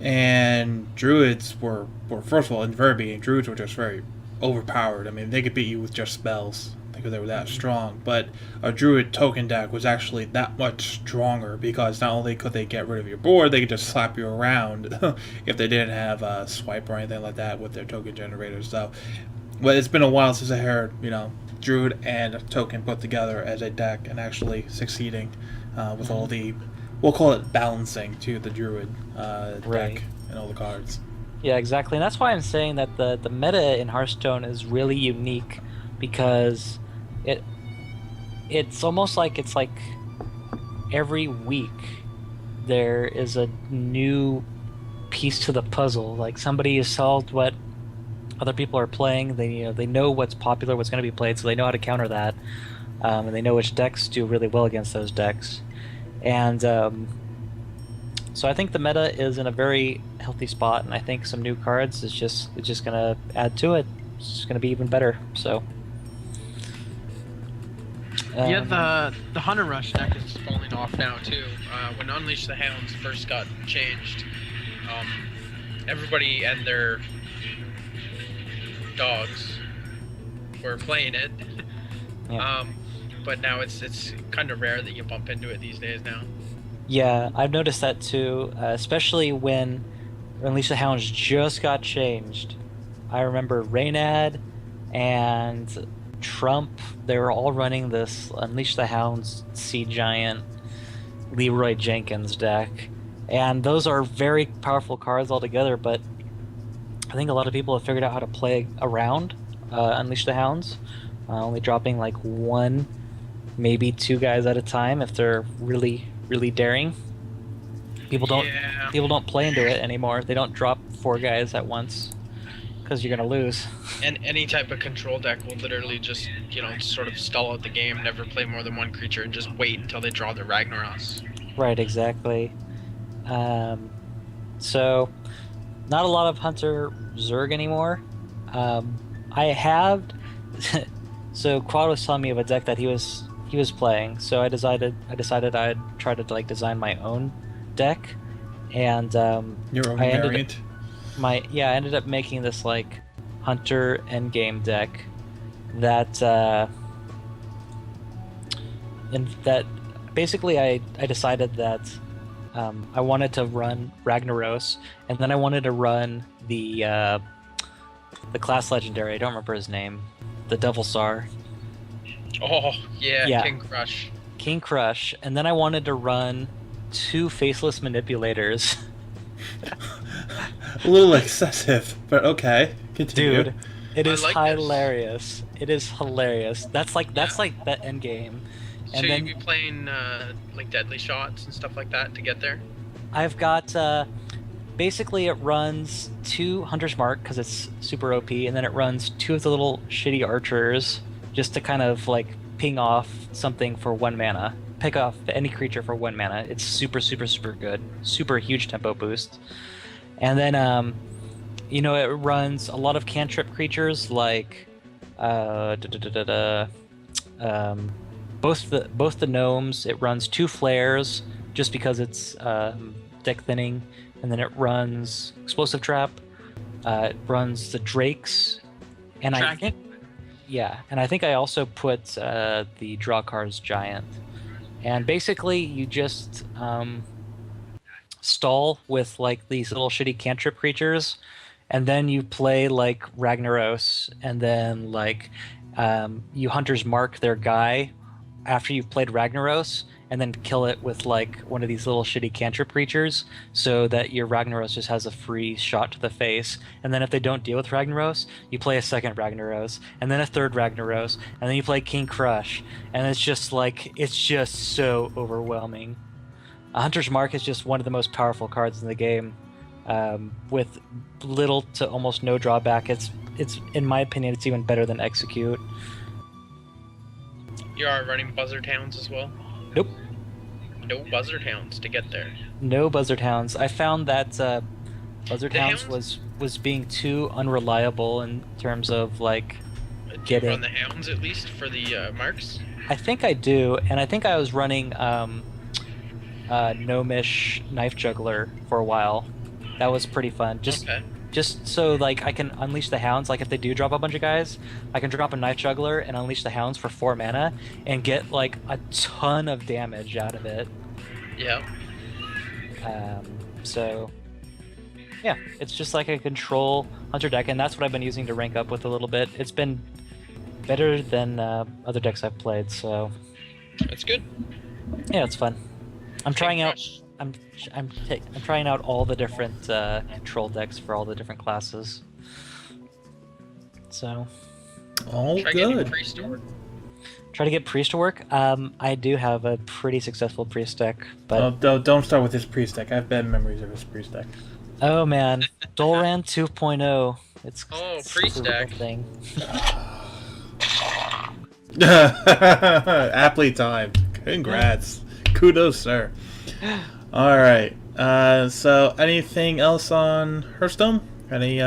And Druids were first of all, in the very beginning, Druids were just very overpowered. I mean, they could beat you with just spells because they were that strong. But a druid token deck was actually that much stronger because not only could they get rid of your board, they could just slap you around if they didn't have a swipe or anything like that with their token generators. So, but it's been a while since I heard, druid and token put together as a deck and actually succeeding with all the, we'll call it balancing to the druid Right. deck and all the cards. Yeah, exactly. And that's why I'm saying that the meta in Hearthstone is really unique because it's almost like it's like every week there is a new piece to the puzzle. Like somebody has solved what other people are playing. They know what's popular, what's going to be played, so they know how to counter that, and they know which decks do really well against those decks. And so I think the meta is in a very healthy spot, and I think some new cards is just gonna add to it. It's just gonna be even better. So Yeah, the Hunter Rush deck is falling off now too. When Unleash the Hounds first got changed, everybody and their dogs were playing it. Yeah. But now it's kind of rare that you bump into it these days now. Yeah, I've noticed that too, especially when Unleash the Hounds just got changed. I remember Reynad and Trump, they were all running this Unleash the Hounds Sea Giant Leroy Jenkins deck. And those are very powerful cards altogether, but I think a lot of people have figured out how to play around Unleash the Hounds, only dropping like one, maybe two guys at a time if they're really daring. People don't play into it anymore. They don't drop four guys at once because you're gonna lose. And any type of control deck will literally just, sort of stall out the game, never play more than one creature, and just wait until they draw their Ragnaros. Right, exactly. So, not a lot of Hunter Zerg anymore. I have. So Quad was telling me of a deck that he was playing. So I decided I'd try to design my own deck, and Your own I variant. I ended up making this Hunter endgame deck that basically I decided that I wanted to run Ragnaros, and then I wanted to run the class legendary. I don't remember his name. The Devil Star. Oh, Yeah. King Crush. And then I wanted to run 2 Faceless Manipulators. A little excessive, but okay. Continue. Dude, it is I like this. hilarious. It is hilarious. That's like the end game. So And then you'd be playing deadly shots and stuff like that to get there? I've got basically it runs 2 Hunter's Mark because it's super OP, and then it runs 2 of the little shitty archers just to kind of ping off something for 1 mana. Pick off any creature for 1 mana. It's super good. Super huge tempo boost. And then it runs a lot of cantrip creatures like both the gnomes. It runs 2 flares just because it's deck thinning, and then it runs explosive trap. It runs the drakes, and Tracking. I think I also put the draw cards giant. And basically, you just stall with these little shitty cantrip creatures, and then you play Ragnaros, and then you Hunter's Mark their guy after you've played Ragnaros, and then kill it with one of these little shitty cantrip creatures, so that your Ragnaros just has a free shot to the face. And then if they don't deal with Ragnaros, you play a second Ragnaros, and then a third Ragnaros, and then you play King Crush, and it's just so overwhelming. Hunter's Mark is just one of the most powerful cards in the game, with little to almost no drawback. It's in my opinion, it's even better than Execute. You are running Buzzard Hounds as well? Nope. No Buzzard Hounds to get there. No Buzzard Hounds. I found that Buzzard The Hounds Hounds? was being too unreliable in terms of Do you getting. run the Hounds at least for the marks? I think I do, and I think I was running Gnomish Knife Juggler for a while. That was pretty fun. Okay. just so like I can unleash the hounds. Like if they do drop a bunch of guys, I can drop a knife juggler and unleash the hounds for 4 mana and get like a ton of damage out of it. Yeah. So yeah, it's just like a control hunter deck, and that's what I've been using to rank up with a little bit. It's been better than other decks I've played, so That's good. yeah, it's fun. I'm trying out. Crush. I'm trying out all the different control decks for all the different classes. So All Try getting good. priest to work. try to get priest to work. I do have a pretty successful priest deck, but Don't start with his priest deck. I have bad memories of his priest deck. oh man, Dolran 2.0. It's priest a real deck. thing. Aptly timed. Congrats. Kudos, sir. Alright. So, anything else on Hearthstone? Any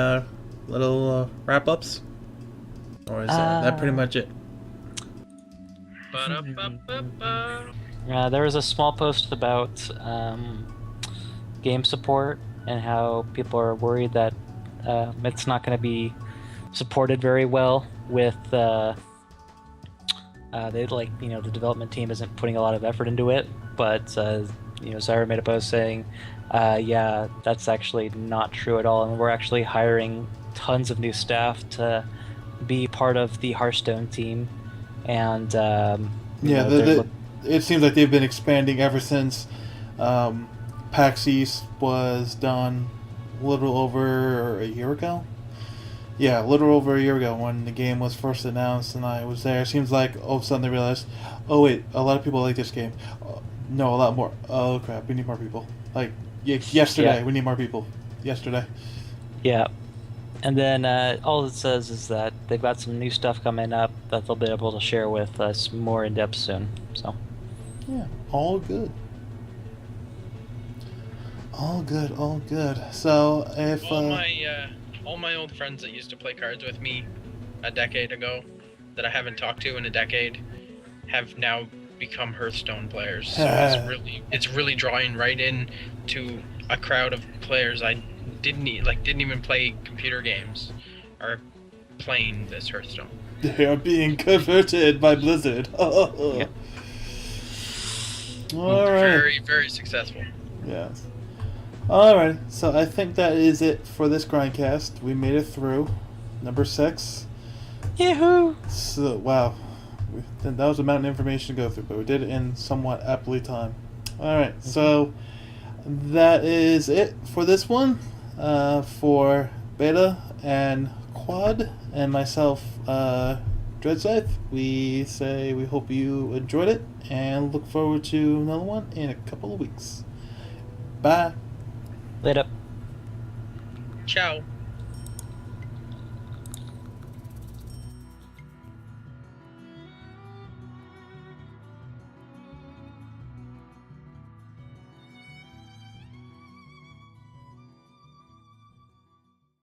little wrap-ups? Or is that pretty much it? Ba-da-ba-ba-ba. There was a small post about game support and how people are worried that it's not going to be supported very well with the development team isn't putting a lot of effort into it, but Zyra made a post saying yeah, that's actually not true at all, and we're actually hiring tons of new staff to be part of the Hearthstone team, and it seems like they've been expanding ever since PAX East was done a little over a year ago. Yeah, a little over a year ago when the game was first announced and I was there. It seems like all of a sudden they realized, oh wait, a lot of people like this game. No, a lot more. Oh crap, we need more people. Like yesterday, we need more people. Yesterday. Yeah. And then all it says is that they've got some new stuff coming up that they'll be able to share with us more in depth soon. So Yeah, all good. All good, all good. So if all my old friends that used to play cards with me a decade ago, that I haven't talked to in a decade, have now become Hearthstone players. So it's really drawing right in to a crowd of players I didn't even play computer games, are playing this Hearthstone. They are being converted by Blizzard. Yeah. All right. Very, very successful. Yes. Alright, so I think that is it for this Grindcast. We made it through. Number 6. Yahoo! So, wow. That was a mountain of information to go through, but we did it in somewhat aptly time. Alright, so that is it for this one. For Beta and Quad and myself, Dreadscythe, we say we hope you enjoyed it and look forward to another one in a couple of weeks. Bye. Later. Ciao.